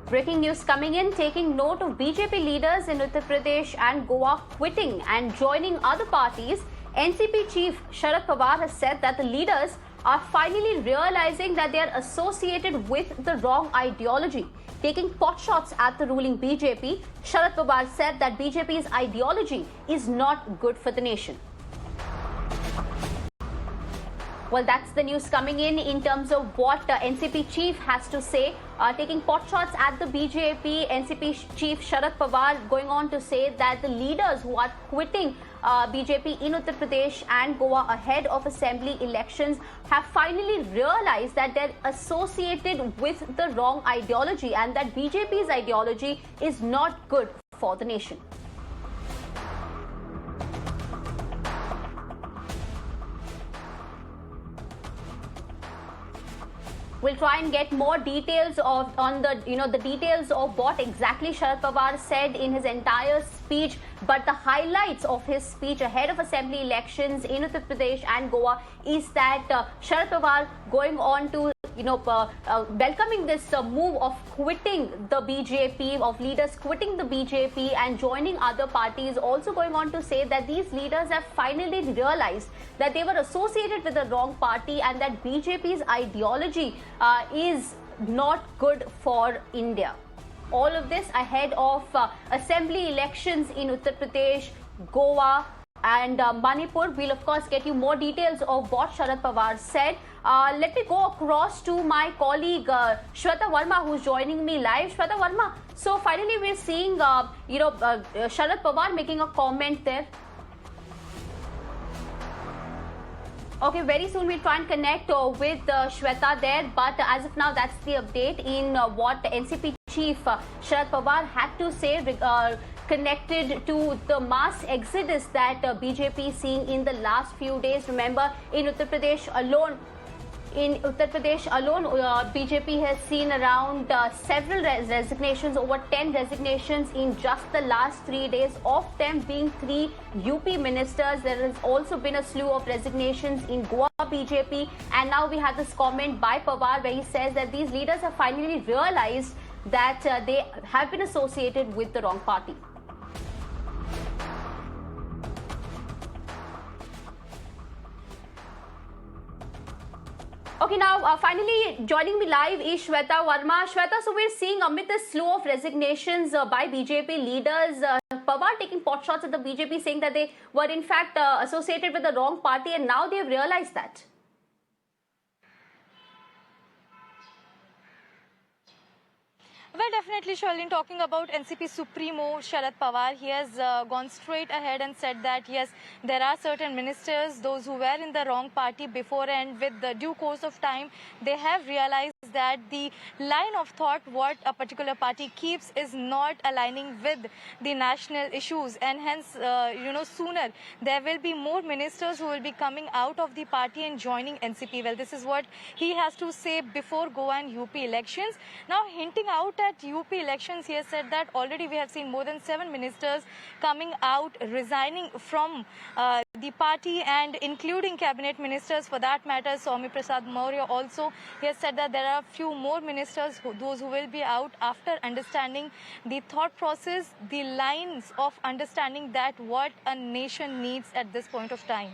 Breaking news coming in, taking note of BJP leaders in Uttar Pradesh and Goa quitting and joining other parties. NCP chief Sharad Pawar has said that the leaders are finally realizing that they are associated with the wrong ideology. Taking potshots at the ruling BJP, Sharad Pawar said that BJP's ideology is not good for the nation. Well, that's the news coming in terms of what NCP chief has to say. Taking potshots at the BJP, NCP chief Sharad Pawar going on to say that the leaders who are quitting BJP in Uttar Pradesh and Goa ahead of assembly elections have finally realized that they're associated with the wrong ideology and that BJP's ideology is not good for the nation. We'll try and get more details on the details of what exactly Sharad Pawar said in his entire speech. But the highlights of his speech ahead of assembly elections in Uttar Pradesh and Goa is that Sharad Pawar going on to welcoming this move of quitting the BJP, of leaders quitting the BJP and joining other parties, also going on to say that these leaders have finally realized that they were associated with the wrong party and that BJP's ideology is not good for India. All of this ahead of assembly elections in Uttar Pradesh, Goa and Manipur. We'll of course get you more details of what Sharad Pawar said. Let me go across to my colleague Shweta Verma, who's joining me live. Shweta Verma, so finally we're seeing Sharad Pawar making a comment there. Okay, very soon we'll try and connect with Shweta there, but as of now, that's the update in what NCP chief Sharad Pawar had to say connected to the mass exodus that BJP is seeing in the last few days. Remember, in Uttar Pradesh alone, BJP has seen around several resignations, over 10 resignations in just the last 3 days, of them being 3 UP ministers. There has also been a slew of resignations in Goa BJP. And now we have this comment by Pawar where he says that these leaders have finally realized that they have been associated with the wrong party. Okay, now finally joining me live is Shweta Verma. Shweta, so we're seeing amid the slew of resignations by BJP leaders, Pawar taking potshots at the BJP, saying that they were in fact associated with the wrong party, and now they've realized that. Well, definitely, Shalin, talking about NCP Supremo Sharad Pawar, he has gone straight ahead and said that, yes, there are certain ministers, those who were in the wrong party before, and with the due course of time, they have realized that the line of thought what a particular party keeps is not aligning with the national issues, and hence, sooner there will be more ministers who will be coming out of the party and joining NCP. Well, this is what he has to say before Goa and UP elections. Now, hinting out at UP elections, he has said that already we have seen more than 7 ministers coming out, resigning from the party, and including cabinet ministers for that matter. Swami Prasad Maurya also, he has said that there are few more ministers, those who will be out after understanding the thought process, the lines of understanding that what a nation needs at this point of time.